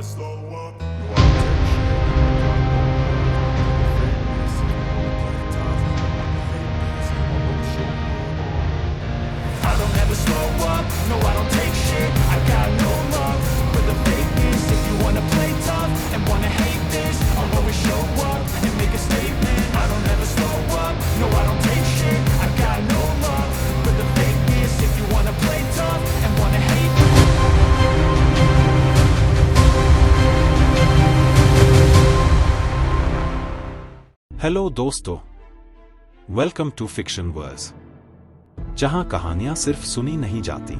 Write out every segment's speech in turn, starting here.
never slow up. No, I don't take shit. I don't ever slow up. No, I don't take shit. I got no love for the fakeness. If you wanna play tough and wanna hate this, I'll always show up and make a statement. I don't ever slow up. No, I don't take shit. I got no love for the fakeness. If you wanna play tough and wanna hate this. Hello दोस्तों, welcome to fiction verse, जहां कहानियां सिर्फ सुनी नहीं जाती,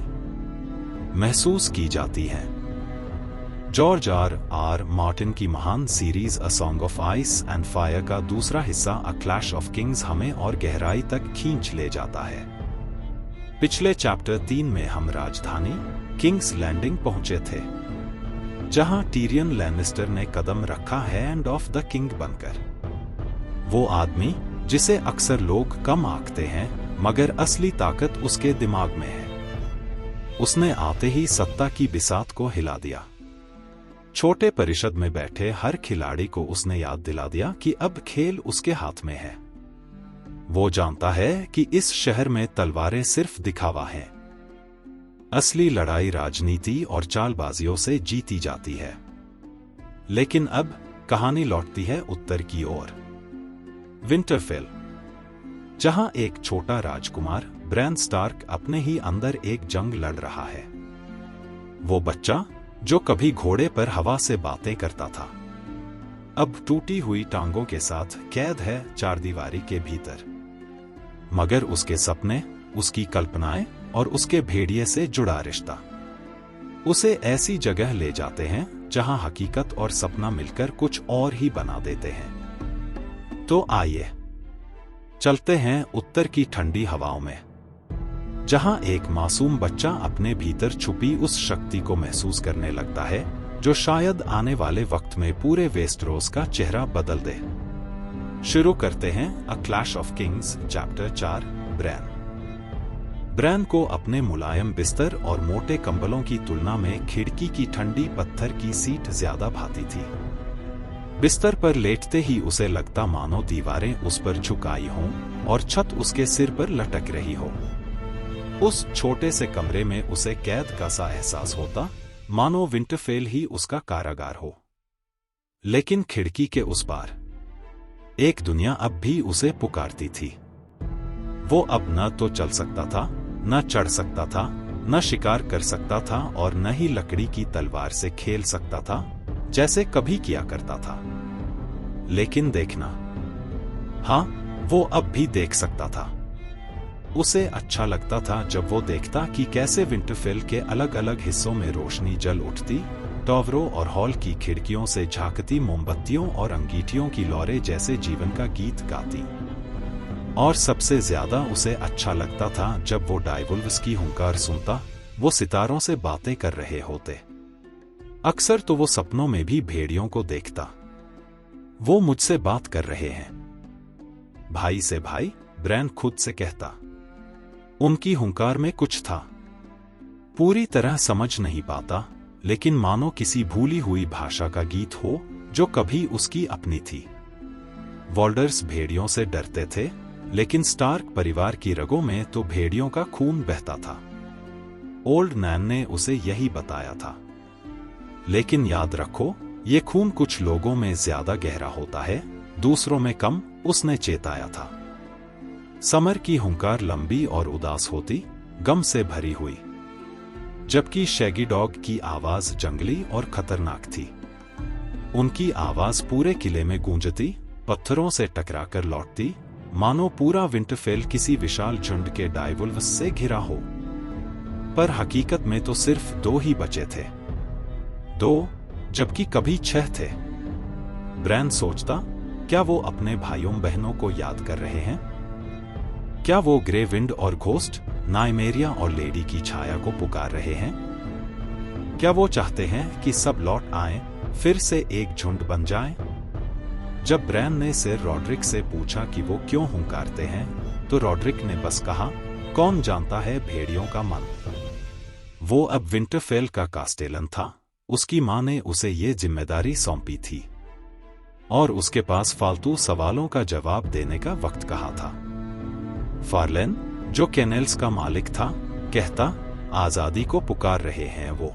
महसूस की जाती हैं। जॉर्ज आर मार्टिन की महान series a song of ice and fire का दूसरा हिस्सा अ क्लैश ऑफ किंग्स हमें और गहराई तक खींच ले जाता है। पिछले चैप्टर 3 में हम राजधानी किंग्स लैंडिंग पहुंचे थे, जहां टीरियन लैनिस्टर ने कदम रखा है हैंड ऑफ द किंग बनकर। वो आदमी जिसे अक्सर लोग कम आंकते हैं, मगर असली ताकत उसके दिमाग में है। उसने आते ही सत्ता की बिसात को हिला दिया। छोटे परिषद में बैठे हर खिलाड़ी को उसने याद दिला दिया कि अब खेल उसके हाथ में है। वो जानता है कि इस शहर में तलवारें सिर्फ दिखावा हैं। असली लड़ाई राजनीति और चालबाजियों से जीती जाती है। लेकिन अब कहानी लौटती है उत्तर की ओर, विंटरफेल, जहां एक छोटा राजकुमार ब्रैन स्टार्क अपने ही अंदर एक जंग लड़ रहा है। वो बच्चा जो कभी घोड़े पर हवा से बातें करता था, अब टूटी हुई टांगों के साथ कैद है चारदीवारी के भीतर। मगर उसके सपने, उसकी कल्पनाएं और उसके भेड़िए से जुड़ा रिश्ता उसे ऐसी जगह ले जाते हैं जहां हकीकत और सपना मिलकर कुछ और ही बना देते हैं। तो आइए चलते हैं उत्तर की ठंडी हवाओं में, जहां एक मासूम बच्चा अपने भीतर छुपी उस शक्ति को महसूस करने लगता है जो शायद आने वाले वक्त में पूरे वेस्टरोस का चेहरा बदल दे। शुरू करते हैं a clash of kings chapter 4। Bran को अपने मुलायम बिस्तर और मोटे कंबलों की तुलना में खिड़की की ठंडी पत्थर की सीट ज्यादा भाती थी। बिस्तर पर लेटते ही उसे लगता मानो दीवारें उस पर झुकाई हों और छत उसके सिर पर लटक रही हो। उस छोटे से कमरे में उसे कैद का सा एहसास होता, मानो विंटरफेल ही उसका कारागार हो। लेकिन खिड़की के उस पार एक दुनिया अब भी उसे पुकारती थी। वो अब न तो चल सकता था, न चढ़ सकता था, न शिकार कर सकता था और न ही लकड़ी की तलवार से खेल सकता था जैसे कभी किया करता था। लेकिन देखना, हाँ, वो अब भी देख सकता था। उसे अच्छा लगता था जब वो देखता कि कैसे विंटरफेल के अलग अलग हिस्सों में रोशनी जल उठती, टॉवरों और हॉल की खिड़कियों से झांकती मोमबत्तियों और अंगीठियों की लौरे जैसे जीवन का गीत गाती। और सबसे ज्यादा उसे अच्छा लगता था जब वो डाइवुल्व्स की हुंकार सुनता, वो सितारों से बातें कर रहे होते। अक्सर तो वो सपनों में भी भेड़ियों को देखता। वो मुझसे बात कर रहे हैं, भाई से भाई, ब्रैन खुद से कहता। उनकी हुंकार में कुछ था, पूरी तरह समझ नहीं पाता, लेकिन मानो किसी भूली हुई भाषा का गीत हो जो कभी उसकी अपनी थी। वॉल्डर्स भेड़ियों से डरते थे, लेकिन स्टार्क परिवार की रगों में तो भेड़ियों का खून बहता था। ओल्ड नैन ने उसे यही बताया था। लेकिन याद रखो, ये खून कुछ लोगों में ज्यादा गहरा होता है, दूसरों में कम, उसने चेताया था। समर की हुंकार लंबी और उदास होती, गम से भरी हुई, जबकि शैगी डॉग की आवाज जंगली और खतरनाक थी। उनकी आवाज पूरे किले में गूंजती, पत्थरों से टकराकर लौटती, मानो पूरा विंटरफेल किसी विशाल झुंड के डाइवुल्व्स से घिरा हो। पर हकीकत में तो सिर्फ 2 ही बचे थे। 2, जबकि कभी 6 थे। ब्रैन सोचता, क्या वो अपने भाइयों बहनों को याद कर रहे हैं? क्या वो ग्रे विंड और घोस्ट, नाइमेरिया और लेडी की छाया को पुकार रहे हैं? क्या वो चाहते हैं कि सब लौट आएं, फिर से एक झुंड बन जाएं? जब ब्रैन ने सर रॉड्रिक से पूछा कि वो क्यों हुंकारते हैं, तो रॉड्रिक ने बस कहा, कौन जानता है भेड़ियों का मन। वो अब विंटरफेल का कास्टेलन था, उसकी मां ने उसे ये जिम्मेदारी सौंपी थी और उसके पास फालतू सवालों का जवाब देने का वक्त कहा था। फार्लेन, जो केनेल्स का मालिक था, कहता, आजादी को पुकार रहे हैं वो।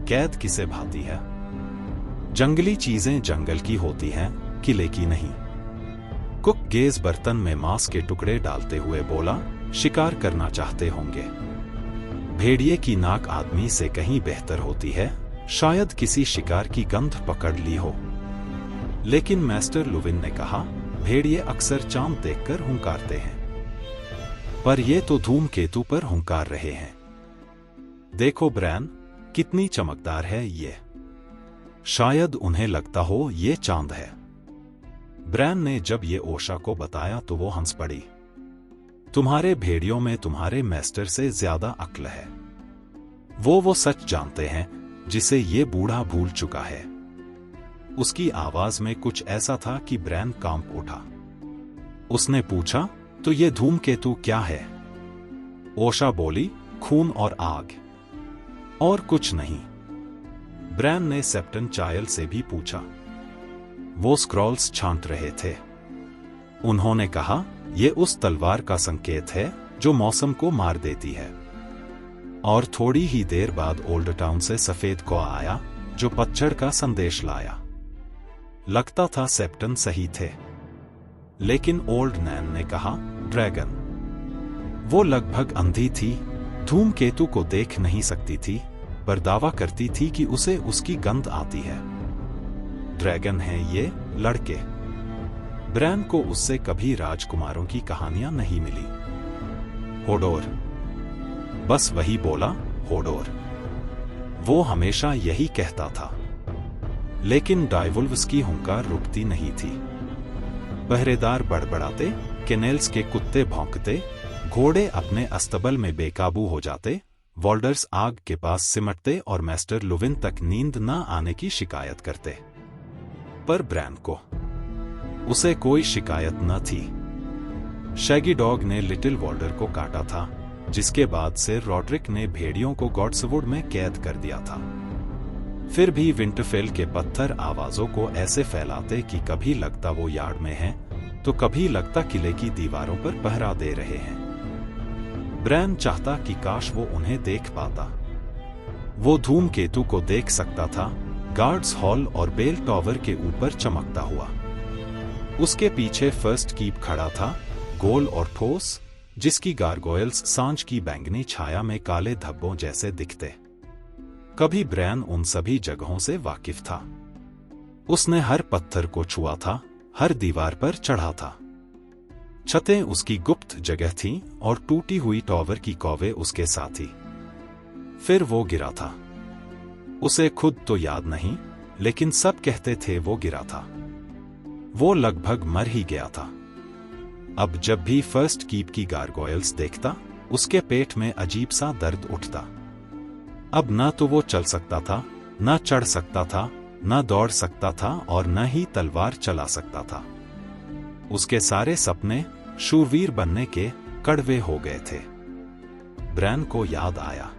कैद किसे भाती है? जंगली चीजें जंगल की होती हैं, किले की नहीं। कुक गेज बर्तन में मांस के टुकड़े डालते हुए बोला, शिकार करना चाहते होंगे। भेड़िए की नाक आदमी से कहीं बेहतर होती है, शायद किसी शिकार की गंध पकड़ ली हो। लेकिन मास्टर लुविन ने कहा, भेड़िए अक्सर चांद देखकर हुंकारते हैं, पर ये तो धूमकेतु पर हुंकार रहे हैं। देखो ब्रैन, कितनी चमकदार है ये। शायद उन्हें लगता हो ये चांद है। ब्रैन ने जब ये ओशा को बताया तो वो हंस पड़ी। तुम्हारे भेड़ियों में तुम्हारे मास्टर से ज्यादा अक्ल है। वो सच जानते हैं जिसे ये बूढ़ा भूल चुका है। उसकी आवाज में कुछ ऐसा था कि ब्रैन कांप उठा। उसने पूछा, तो ये धूमकेतु क्या है? ओशा बोली, खून और आग, और कुछ नहीं। ब्रैन ने सेप्टन चाइल्ड से भी पूछा। वो स्क्रॉल्स छांट रहे थे। उन्होंने कहा, ये उस तलवार का संकेत है जो मौसम को मार देती है। और थोड़ी ही देर बाद ओल्ड टाउन से सफेद कौआ आया जो पतझड़ का संदेश लाया। लगता था सेप्टन सही थे, लेकिन ओल्ड नैन ने कहा, ड्रैगन। वो लगभग अंधी थी, धूमकेतु को देख नहीं सकती थी, पर दावा करती थी कि उसे उसकी गंध आती है। ड्रैगन हैं ये लड़के। ब्रैन को उससे कभी राजकुमारों की कहानियां नहीं मिली। होडोर, बस वही बोला, होडोर। वो हमेशा यही कहता था। लेकिन डाइवुल्व्स की हुंकार रुकती नहीं थी। पहरेदार बड़बड़ाते, केनेल्स के कुत्ते भौंकते, घोड़े अपने अस्तबल में बेकाबू हो जाते, वॉल्डर्स आग के पास सिमटते और मास्टर लुविन तक नींद न आने की शिकायत करते। पर ब्रैन को उसे कोई शिकायत न थी। शैगी डॉग ने लिटिल वॉल्डर को काटा था, जिसके बाद से रॉड्रिक ने भेड़ियों को गॉड्सवुड में कैद कर दिया था। फिर भी विंटरफेल के पत्थर आवाजों को ऐसे फैलाते कि कभी लगता वो यार्ड में हैं, तो कभी लगता किले की दीवारों पर पहरा दे रहे हैं। ब्रैन चाहता कि काश वो उन्हें देख पाता। वो धूमकेतु को देख सकता था, गार्ड्स हॉल और बेल टॉवर के ऊपर चमकता हुआ। उसके पीछे फर्स्ट कीप खड़ा था, गोल और ठोस, जिसकी गारगोयल्स सांझ की बैंगनी छाया में काले धब्बों जैसे दिखते। कभी ब्रैन उन सभी जगहों से वाकिफ था। उसने हर पत्थर को छुआ था, हर दीवार पर चढ़ा था। छतें उसकी गुप्त जगह थीं और टूटी हुई टॉवर की कौवे उसके साथी। फिर वो गिरा था। उसे खुद तो याद नहीं, लेकिन सब कहते थे वो गिरा था। वो लगभग मर ही गया था। अब जब भी फर्स्ट कीप की गारगोयल्स देखता, उसके पेट में अजीब सा दर्द उठता। अब न तो वो चल सकता था, न चढ़ सकता था, न दौड़ सकता था और न ही तलवार चला सकता था। उसके सारे सपने शूरवीर बनने के कड़वे हो गए थे। ब्रैन को याद आया,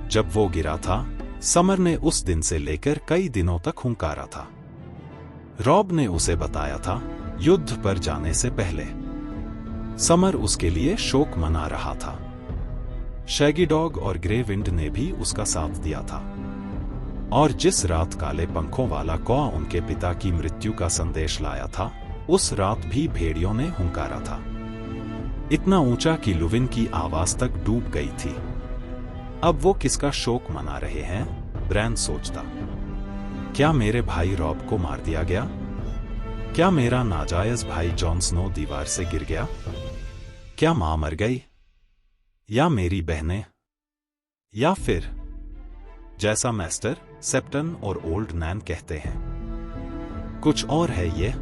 जब वो गिरा था, समर ने उस दिन से लेकर कई दिनों तक हुंकारा था। रॉब ने उसे बताया था, युद्ध पर जाने से पहले समर उसके लिए शोक मना रहा था। शैगी डॉग और ग्रे विंड ने भी उसका साथ दिया था। और जिस रात काले पंखों वाला कौआ उनके पिता की मृत्यु का संदेश लाया था, उस रात भी भेड़ियों ने हुंकारा था, इतना ऊंचा कि लुविन की आवाज तक डूब गई थी। अब वो किसका शोक मना रहे हैं? ब्रैन सोचता। क्या मेरे भाई रॉब को मार दिया गया? क्या मेरा नाजायज भाई जॉन स्नो दीवार से गिर गया? क्या मां मर गई? या मेरी बहनें? या फिर जैसा मास्टर, सेप्टन और ओल्ड नैन कहते हैं, कुछ और है ये?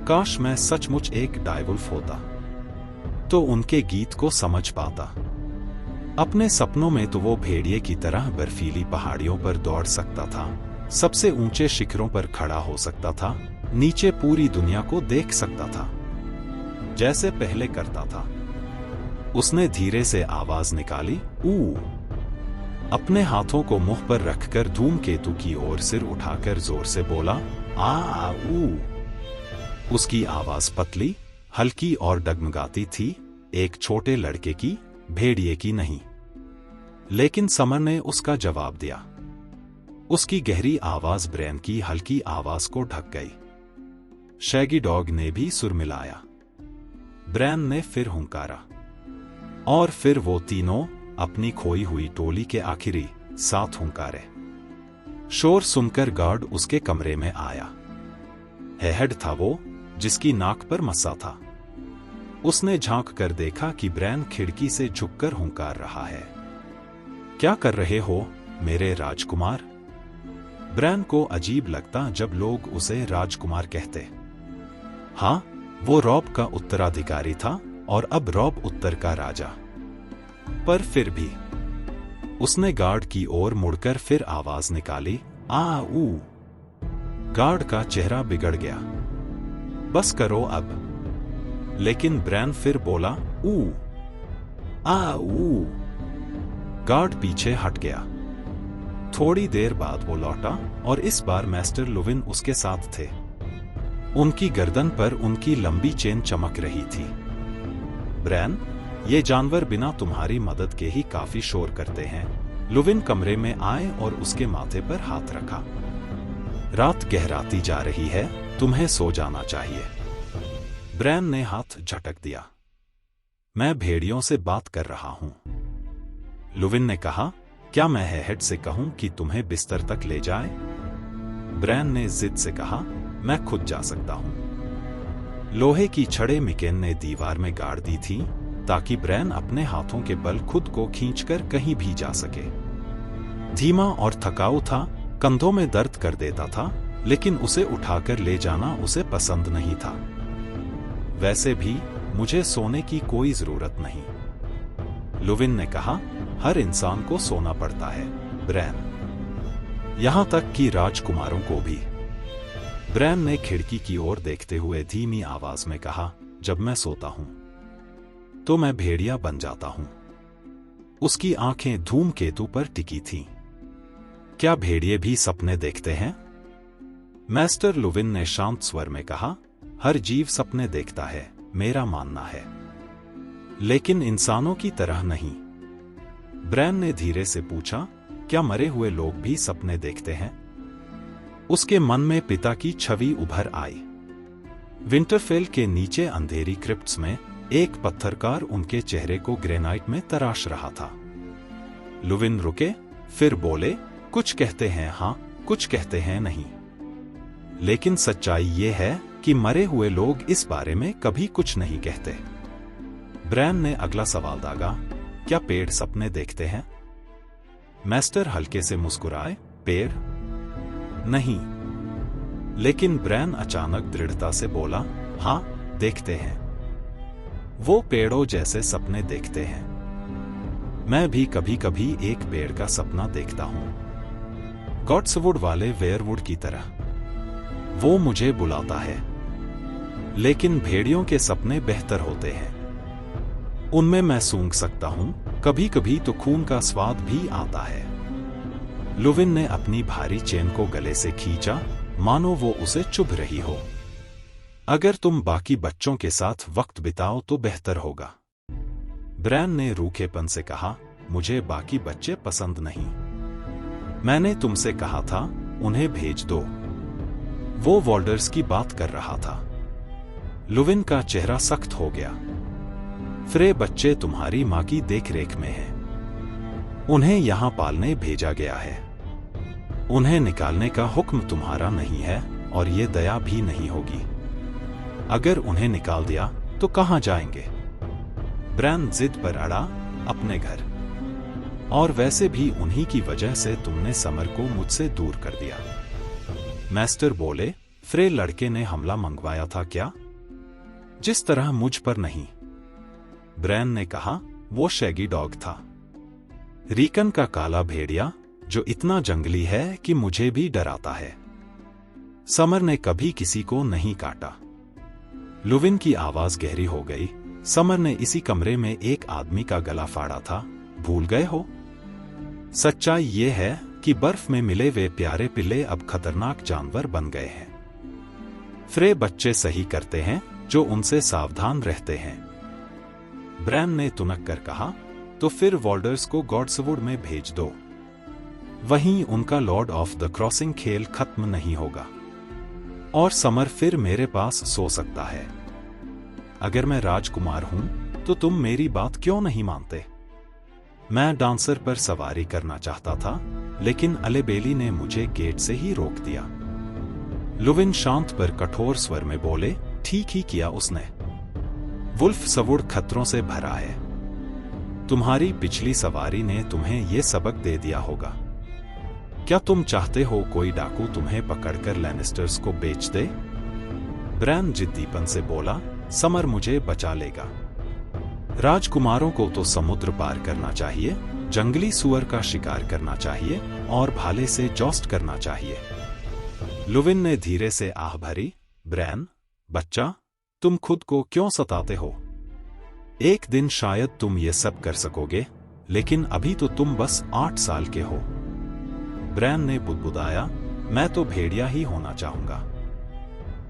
काश मैं सचमुच एक डाइवुल्फ होता, तो उनके गीत को समझ पाता। अपने सपनों में तो वो भेड़िए की तरह बर्फीली पहाड़ियों पर दौड़ सकता था, सबसे ऊंचे शिखरों पर खड़ा हो सकता था, नीचे पूरी दुनिया को देख सकता था, जैसे पहले करता था। उसने धीरे से आवाज निकाली, ऊ। अपने हाथों को मुंह पर रखकर धूमकेतु की ओर सिर उठाकर जोर से बोला, आ ऊ। उसकी आवाज पतली, हल्की और डगमगाती थी, एक छोटे लड़के की, भेड़िए की नहीं। लेकिन समर ने उसका जवाब दिया। उसकी गहरी आवाज ब्रेन की हल्की आवाज को ढक गई। शैगी डॉग ने भी सुर मिलाया। ब्रेन ने फिर हुंकारा। और फिर वो तीनों अपनी खोई हुई टोली के आखिरी 7 हुंकारे। शोर सुनकर गार्ड उसके कमरे में आया। हेड था वो, जिसकी नाक पर मस्सा था। उसने झांक कर देखा कि ब्रेन खिड़की से झुककर हुंकार रहा है। क्या कर रहे हो मेरे राजकुमार? ब्रेन को अजीब लगता जब लोग उसे राजकुमार कहते। हाँ, वो रॉब का उत्तराधिकारी था और अब रॉब उत्तर का राजा। पर फिर भी उसने गार्ड की ओर मुड़कर फिर आवाज निकाली, आ ऊ। गार्ड का चेहरा बिगड़ गया। बस करो अब। लेकिन ब्रेन फिर बोला, ऊ आ ऊ। गार्ड पीछे हट गया। थोड़ी देर बाद वो लौटा और इस बार मास्टर लुविन उसके साथ थे। उनकी गर्दन पर उनकी लंबी चेन चमक रही थी। ब्रेन, ये जानवर बिना तुम्हारी मदद के ही काफी शोर करते हैं। लुविन कमरे में आए और उसके माथे पर हाथ रखा। रात गहराती जा रही है, तुम्हें सो जाना चाहिए। ब्रेन ने हाथ झटक दिया। मैं भेड़ियों से बात कर रहा हूं। लुविन ने कहा, क्या मैं हेड से कहूं कि तुम्हें बिस्तर तक ले जाए? ब्रेन ने जिद से कहा, मैं खुद जा सकता हूं। लोहे की छड़ें मिकेन ने दीवार में गाड़ दी थी ताकि ब्रेन अपने हाथों के बल खुद को खींचकर कहीं भी जा सके। धीमा और थकाऊ था, कंधों में दर्द कर देता था, लेकिन उसे उठाकर ले जाना उसे पसंद नहीं था। वैसे भी मुझे सोने की कोई जरूरत नहीं, लुविन ने कहा। हर इंसान को सोना पड़ता है ब्रेन, यहां तक कि राजकुमारों को भी। ब्रेन ने खिड़की की ओर देखते हुए धीमी आवाज में कहा, जब मैं सोता हूं तो मैं भेड़िया बन जाता हूं। उसकी आंखें धूमकेतु पर टिकी थीं। क्या भेड़िए भी सपने देखते हैं? मास्टर लुविन ने शांत स्वर में कहा, हर जीव सपने देखता है, मेरा मानना है, लेकिन इंसानों की तरह नहीं। ब्रेन ने धीरे से पूछा, क्या मरे हुए लोग भी सपने देखते हैं? उसके मन में पिता की छवि उभर आई। विंटरफेल के नीचे अंधेरी क्रिप्ट्स में एक पत्थरकार उनके चेहरे को ग्रेनाइट में तराश रहा था। लुविन रुके, फिर बोले, कुछ कहते हैं हाँ, कुछ कहते हैं नहीं। लेकिन सच्चाई ये है कि मरे हुए लोग इस बारे में कभी कुछ नहीं कहते। ब्रेन ने अगला सवाल दागा, क्या पेड़ सपने देखते हैं? मास्टर हल्के से मुस्कुराए, पेड़ नहीं। लेकिन ब्रेन अचानक दृढ़ता से बोला, हाँ, देखते हैं। वो पेड़ों जैसे सपने देखते हैं। मैं भी कभी कभी एक पेड़ का सपना देखता हूं, गॉड्सवुड वाले वेयरवुड की तरह। वो मुझे बुलाता है। लेकिन भेड़ियों के सपने बेहतर होते हैं। उनमें मैं सूंघ सकता हूं, कभी कभी तो खून का स्वाद भी आता है। लुविन ने अपनी भारी चेन को गले से खींचा, मानो वो उसे चुभ रही हो। अगर तुम बाकी बच्चों के साथ वक्त बिताओ तो बेहतर होगा। ब्रेन ने रूखेपन से कहा, मुझे बाकी बच्चे पसंद नहीं। मैंने तुमसे कहा था, उन्हें भेज दो। वो वॉल्डर्स की बात कर रहा था। लुविन का चेहरा सख्त हो गया। फ्रे बच्चे तुम्हारी मां की देखरेख में हैं। उन्हें यहां पालने भेजा गया है। उन्हें निकालने का हुक्म तुम्हारा नहीं है और ये दया भी नहीं होगी। अगर उन्हें निकाल दिया तो कहां जाएंगे? ब्रेन जिद पर अड़ा, अपने घर। और वैसे भी उन्हीं की वजह से तुमने समर को मुझसे दूर कर दिया। मास्टर बोले, फ्रे लड़के ने हमला मंगवाया था क्या? जिस तरह मुझ पर नहीं। ब्रेन ने कहा, वो शैगी डॉग था। रीकन का काला भेड़िया, जो इतना जंगली है कि मुझे भी डराता है। समर ने कभी किसी को नहीं काटा। लुविन की आवाज गहरी हो गई। समर ने इसी कमरे में एक आदमी का गला फाड़ा था, भूल गए हो? सच्चाई ये है कि बर्फ में मिले वे प्यारे पिल्ले अब खतरनाक जानवर बन गए हैं। फ्रे बच्चे सही करते हैं जो उनसे सावधान रहते हैं। ब्रैन ने तुनक कर कहा, तो फिर वॉल्डर्स को गॉड्सवुड में भेज दो। वहीं उनका लॉर्ड ऑफ द क्रॉसिंग खेल खत्म नहीं होगा और समर फिर मेरे पास सो सकता है। अगर मैं राजकुमार हूं तो तुम मेरी बात क्यों नहीं मानते? मैं डांसर पर सवारी करना चाहता था, लेकिन अलेबेली ने मुझे गेट से ही रोक दिया। लुविन शांत पर कठोर स्वर में बोले, ठीक ही किया उसने। वुल्फ सवुड खतरों से भरा है। तुम्हारी पिछली सवारी ने तुम्हें यह सबक दे दिया होगा। क्या तुम चाहते हो कोई डाकू तुम्हें पकड़कर लैनिस्टर्स को बेच दे? ब्रैन जिद्दीपन से बोला, समर मुझे बचा लेगा। राजकुमारों को तो समुद्र पार करना चाहिए, जंगली सुअर का शिकार करना चाहिए और भाले से जॉस्ट करना चाहिए। लुविन ने धीरे से आह भरी, ब्रैन बच्चा, तुम खुद को क्यों सताते हो? एक दिन शायद तुम ये सब कर सकोगे, लेकिन अभी तो तुम बस 8 साल के हो। ब्रैन ने बुदबुदाया, मैं तो भेड़िया ही होना चाहूंगा।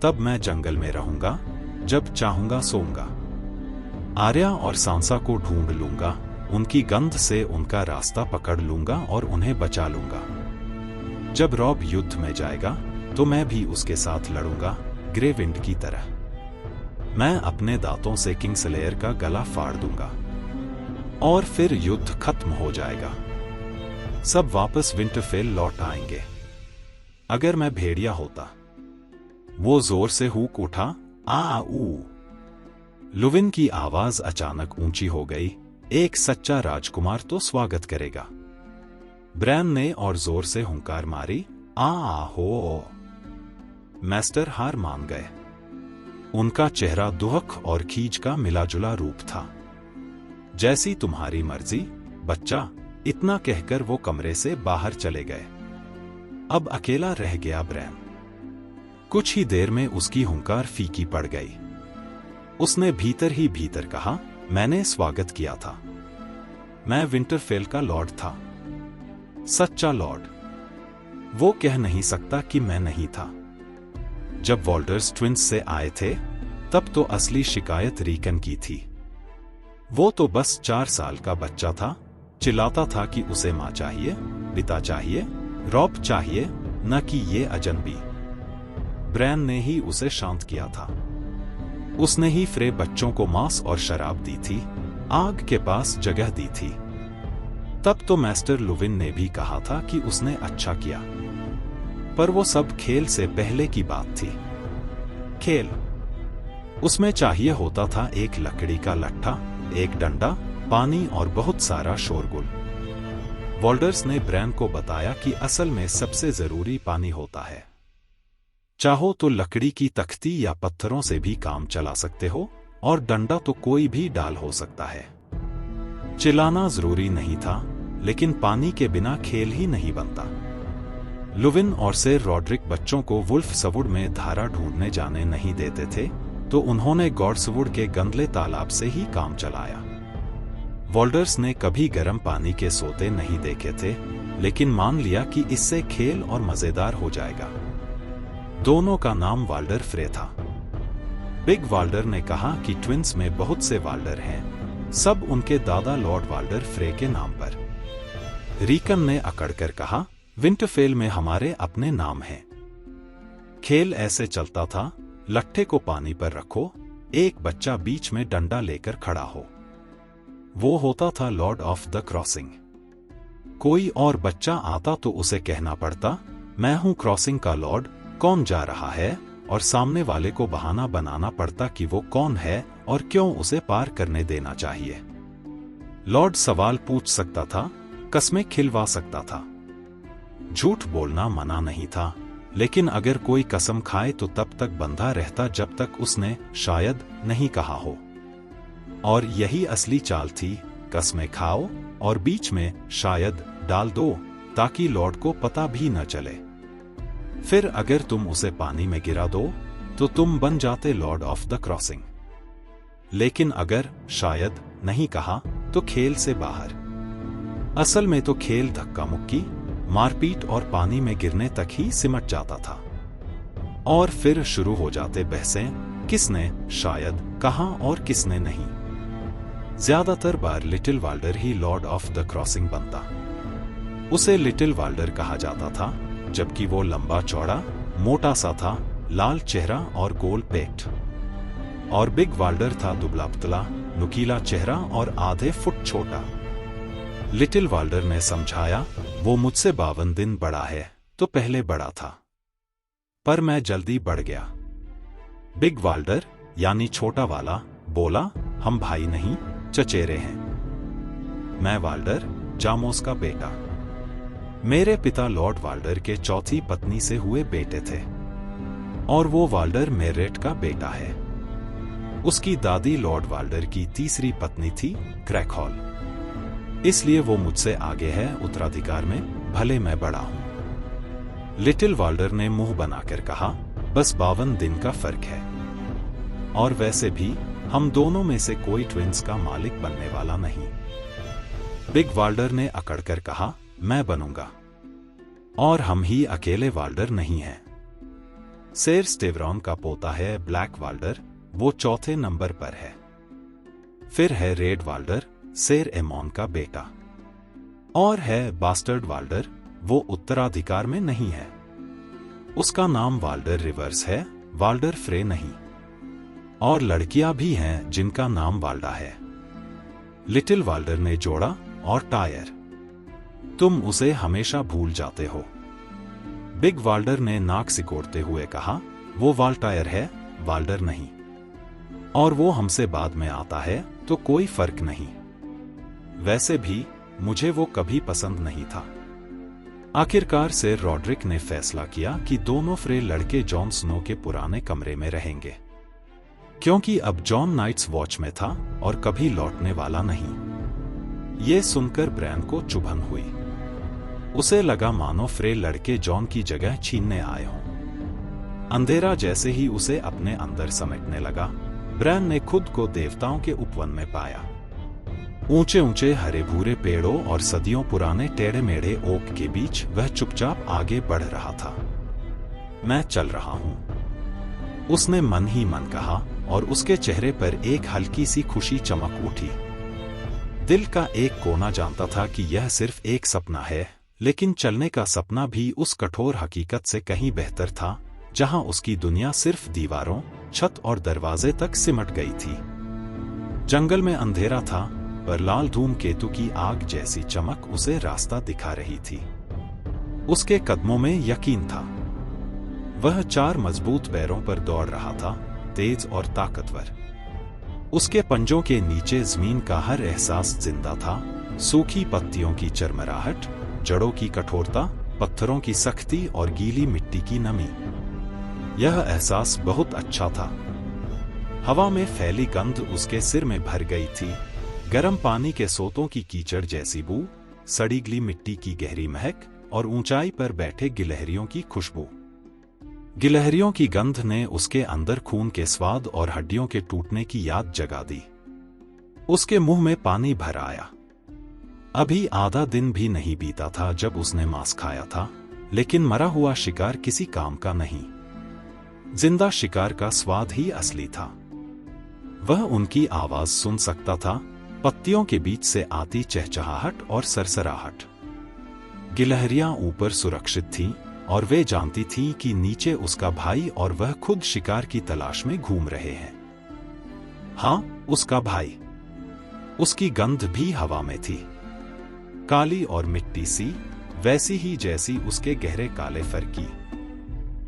तब मैं जंगल में रहूंगा, जब चाहूंगा सोऊंगा। आर्या और सांसा को ढूंढ लूंगा, उनकी गंध से उनका रास्ता पकड़ लूंगा और उन्हें बचा लूंगा। जब रॉब युद्ध में जाएगा तो मैं भी उसके साथ लड़ूंगा, ग्रे विंड की तरह। मैं अपने दांतों से किंग्सलेयर का गला फाड़ दूंगा और फिर युद्ध खत्म हो जाएगा। सब वापस विंटरफेल लौट आएंगे। अगर मैं भेड़िया होता। वो जोर से हूक उठा, आ ऊ। लुविन की आवाज अचानक ऊंची हो गई, एक सच्चा राजकुमार तो स्वागत करेगा। ब्रैन ने और जोर से हुंकार मारी, आ हो। मास्टर हार मान गए। उनका चेहरा दुहक और खींच का मिलाजुला रूप था। जैसी तुम्हारी मर्जी बच्चा, इतना कहकर वो कमरे से बाहर चले गए। अब अकेला रह गया ब्रैन। कुछ ही देर में उसकी हुंकार फीकी पड़ गई। उसने भीतर ही भीतर कहा, मैंने स्वागत किया था। मैं विंटरफेल का लॉर्ड था, सच्चा लॉर्ड। वो कह नहीं सकता कि मैं नहीं था। जब वॉल्डर्स ट्विंस से आए थे तब तो असली शिकायत रीकन की थी। वो तो बस 4 साल का बच्चा था, चिल्लाता था कि उसे मां चाहिए, पिता चाहिए, रॉब चाहिए, न कि ये अजनबी। ब्रैन ने ही उसे शांत किया था। उसने ही फ्रे बच्चों को मांस और शराब दी थी, आग के पास जगह दी थी। तब तो मास्टर लुविन ने भी कहा था कि उसने अच्छा किया। पर वो सब खेल से पहले की बात थी। खेल, उसमें चाहिए होता था एक लकड़ी का लट्ठा, एक डंडा, पानी और बहुत सारा शोरगुल। वॉल्डर्स ने ब्रैन को बताया कि असल में सबसे जरूरी पानी होता है। चाहो तो लकड़ी की तख्ती या पत्थरों से भी काम चला सकते हो, और डंडा तो कोई भी डाल हो सकता है। चिल्लाना जरूरी नहीं था, लेकिन पानी के बिना खेल ही नहीं बनता। लुविन और सर रॉड्रिक बच्चों को वुल्फ सवुड में धारा ढूंढने जाने नहीं देते थे, तो उन्होंने गॉड्सवुड के गंदले तालाब से ही काम चलाया। वॉल्डर्स ने कभी गर्म पानी के सोते नहीं देखे थे, लेकिन मान लिया कि इससे खेल और मजेदार हो जाएगा। दोनों का नाम वाल्डर फ्रे था। बिग वाल्डर ने कहा कि ट्विंस में बहुत से वाल्डर हैं, सब उनके दादा लॉर्ड वाल्डर फ्रे के नाम पर। रीकन ने अकड़कर कहा, विंटरफेल में हमारे अपने नाम हैं। खेल ऐसे चलता था, लट्ठे को पानी पर रखो, एक बच्चा बीच में डंडा लेकर खड़ा हो। वो होता था लॉर्ड ऑफ द क्रॉसिंग। कोई और बच्चा आता तो उसे कहना पड़ता, मैं हूं क्रॉसिंग का लॉर्ड, कौन जा रहा है, और सामने वाले को बहाना बनाना पड़ता कि वो कौन है और क्यों उसे पार करने देना चाहिए। लॉर्ड सवाल पूछ सकता था, कस्में खिलवा सकता था। झूठ बोलना मना नहीं था, लेकिन अगर कोई कसम खाए तो तब तक बंधा रहता जब तक उसने शायद नहीं कहा हो। और यही असली चाल थी, कस्में खाओ और बीच में शायद डाल दो, ताकि लॉर्ड को पता भी न चले। फिर अगर तुम उसे पानी में गिरा दो तो तुम बन जाते लॉर्ड ऑफ द क्रॉसिंग। लेकिन अगर शायद नहीं कहा तो खेल से बाहर। असल में तो खेल धक्का मुक्की, मारपीट और पानी में गिरने तक ही सिमट जाता था। और फिर शुरू हो जाते बहसें, किसने शायद कहा और किसने नहीं। ज्यादातर बार लिटिल वाल्डर ही लॉर्ड ऑफ द क्रॉसिंग बनता। उसे लिटिल वाल्डर कहा जाता था, जबकि वो लंबा चौड़ा, मोटा सा था, लाल चेहरा और गोल पेट। और बिग वाल्डर था दुबला पतला, नुकीला चेहरा और आधे फुट छोटा। लिटिल वाल्डर ने समझाया, वो मुझसे 52 दिन बड़ा है, तो पहले बड़ा था। पर मैं जल्दी बढ़ गया। बिग वाल्डर यानी छोटा वाला बोला, हम भाई नहीं, चचेरे हैं। मैं वाल्डर, जामोस का बेटा। मेरे पिता लॉर्ड वाल्डर के चौथी पत्नी से हुए बेटे थे और वो वाल्डर मेरेट का बेटा है। उसकी दादी लॉर्ड वाल्डर की तीसरी पत्नी थी, क्रैकहॉल। इसलिए वो मुझसे आगे है उत्तराधिकार में, भले मैं बड़ा हूं। लिटिल वाल्डर ने मुंह बनाकर कहा, बस 52 दिन का फर्क है। और वैसे भी हम दोनों में से कोई ट्विंस का मालिक बनने वाला नहीं। बिग वाल्डर ने अकड़कर कहा, मैं बनूंगा। और हम ही अकेले वाल्डर नहीं हैं। सेर स्टेवरॉन का पोता है ब्लैक वाल्डर, वो चौथे नंबर पर है। फिर है रेड वाल्डर, सेर एमोन का बेटा। और है बास्टर्ड वाल्डर, वो उत्तराधिकार में नहीं है। उसका नाम वाल्डर रिवर्स है, वाल्डर फ्रे नहीं। और लड़कियां भी हैं जिनका नाम वाल्डा है। लिटिल वाल्डर ने जोड़ा, और टायर। तुम उसे हमेशा भूल जाते हो। बिग वाल्डर ने नाक सिकोड़ते हुए कहा, वो वाल्टायर है, वाल्डर नहीं। और वो हमसे बाद में आता है तो कोई फर्क नहीं। वैसे भी मुझे वो कभी पसंद नहीं था। आखिरकार सर रॉड्रिक ने फैसला किया कि दोनों फ्रे लड़के जॉन स्नो के पुराने कमरे में रहेंगे, क्योंकि अब जॉन नाइट्स वॉच में था और कभी लौटने वाला नहीं। ये सुनकर ब्रैन को चुभन हुई। उसे लगा मानो फ्रे लड़के जॉन की जगह छीनने आए हों। अंधेरा जैसे ही उसे अपने अंदर समेटने लगा, ब्रैन ने खुद को देवताओं के उपवन में पाया। ऊंचे ऊंचे हरे भूरे पेड़ों और सदियों पुराने टेढ़े मेढ़े ओक के बीच वह चुपचाप आगे बढ़ रहा था। मैं चल रहा हूं, उसने मन ही मन कहा, और उसके चेहरे पर एक हल्की सी खुशी चमक उठी। दिल का एक कोना जानता था कि यह सिर्फ एक सपना है, लेकिन चलने का सपना भी उस कठोर हकीकत से कहीं बेहतर था, जहां उसकी दुनिया सिर्फ दीवारों, छत और दरवाजे तक सिमट गई थी। जंगल में अंधेरा था, पर लाल धूमकेतु की आग जैसी चमक उसे रास्ता दिखा रही थी। उसके कदमों में यकीन था। वह 4 मजबूत पैरों पर दौड़ रहा था, तेज और ताकतवर। उसके पंजों के नीचे जमीन का हर एहसास जिंदा था, सूखी पत्तियों की चरमराहट, जड़ों की कठोरता, पत्थरों की सख्ती और गीली मिट्टी की नमी। यह एहसास बहुत अच्छा था। हवा में फैली गंध उसके सिर में भर गई थी, गर्म पानी के सोतों की कीचड़ जैसी बू, सड़ी गली मिट्टी की गहरी महक और ऊंचाई पर बैठे गिलहरियों की खुशबू। गिलहरियों की गंध ने उसके अंदर खून के स्वाद और हड्डियों के टूटने की याद जगा दी। उसके मुंह में पानी भर आया। अभी आधा दिन भी नहीं बीता था जब उसने मांस खाया था, लेकिन मरा हुआ शिकार किसी काम का नहीं। जिंदा शिकार का स्वाद ही असली था। वह उनकी आवाज सुन सकता था, पत्तियों के बीच से आती चहचहाहट और सरसराहट। गिलहरियां ऊपर सुरक्षित थीं, और वे जानती थीं कि नीचे उसका भाई और वह खुद शिकार की तलाश में घूम रहे हैं। हाँ, उसका भाई। उसकी गंध भी हवा में थी, काली और मिट्टी सी, वैसी ही जैसी उसके गहरे काले फर की।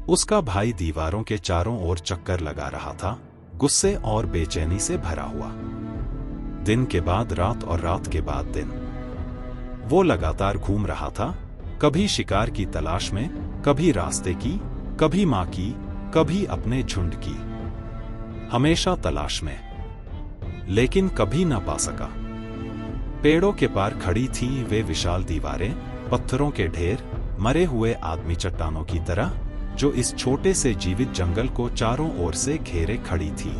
उसका भाई दीवारों के चारों ओर चक्कर लगा रहा था, गुस्से और बेचैनी से भरा हुआ। दिन के बाद रात और रात के बाद दिन। वो लगातार घूम रहा था, कभी शिकार की तलाश में, कभी रास्ते की, कभी मां की, कभी अपने झुंड की। हमेशा तलाश में, लेकिन कभी न पा सका। पेड़ों के पार खड़ी थीं वे विशाल दीवारें, पत्थरों के ढेर, मरे हुए आदमी चट्टानों की तरह, जो इस छोटे से जीवित जंगल को चारों ओर से घेरे खड़ी थी।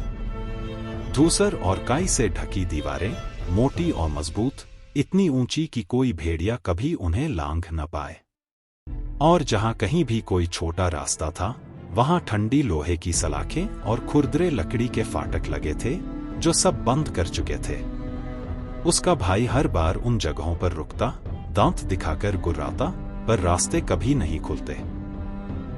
धूसर और काई से ढकी दीवारें, मोटी और मजबूत, इतनी ऊंची कि कोई भेड़िया कभी उन्हें लांघ न पाए। और जहां कहीं भी कोई छोटा रास्ता था, वहां ठंडी लोहे की सलाखें और खुरदरे लकड़ी के फाटक लगे थे जो सब बंद कर चुके थे। उसका भाई हर बार उन जगहों पर रुकता, दांत दिखाकर गुर्राता, पर रास्ते कभी नहीं खुलते।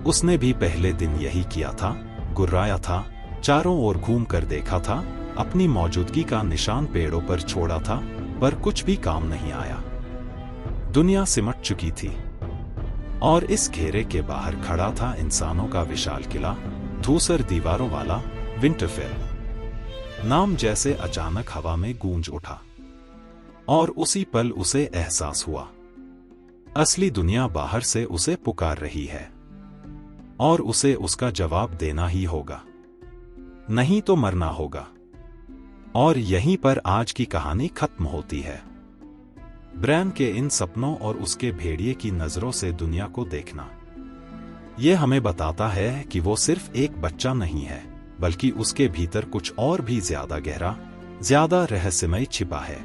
उसने भी पहले दिन यही किया था, गुर्राया था, चारों ओर घूम कर देखा था, अपनी मौजूदगी का निशान पेड़ों पर छोड़ा था, पर कुछ भी काम नहीं आया। दुनिया सिमट चुकी थी और इस घेरे के बाहर खड़ा था इंसानों का विशाल किला, धूसर दीवारों वाला विंटरफेल। नाम जैसे अचानक हवा में गूंज उठा और उसी पल उसे एहसास हुआ, असली दुनिया बाहर से उसे पुकार रही है और उसे उसका जवाब देना ही होगा, नहीं तो मरना होगा। और यहीं पर आज की कहानी खत्म होती है। ब्रैन के इन सपनों और उसके भेड़िए की नजरों से दुनिया को देखना, यह हमें बताता है कि वो सिर्फ एक बच्चा नहीं है, बल्कि उसके भीतर कुछ और भी ज्यादा गहरा, ज्यादा रहस्यमय छिपा है।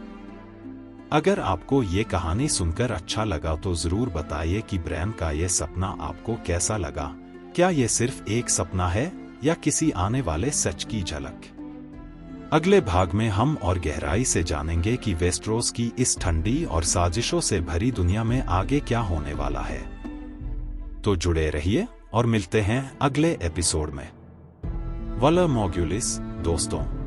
अगर आपको ये कहानी सुनकर अच्छा लगा तो जरूर बताइए कि ब्रैन का ये सपना आपको कैसा लगा। क्या ये सिर्फ एक सपना है या किसी आने वाले सच की झलक? अगले भाग में हम और गहराई से जानेंगे कि वेस्टरोस की इस ठंडी और साजिशों से भरी दुनिया में आगे क्या होने वाला है। तो जुड़े रहिए और मिलते हैं अगले एपिसोड में। वलर मॉर्ग्युलिस दोस्तों।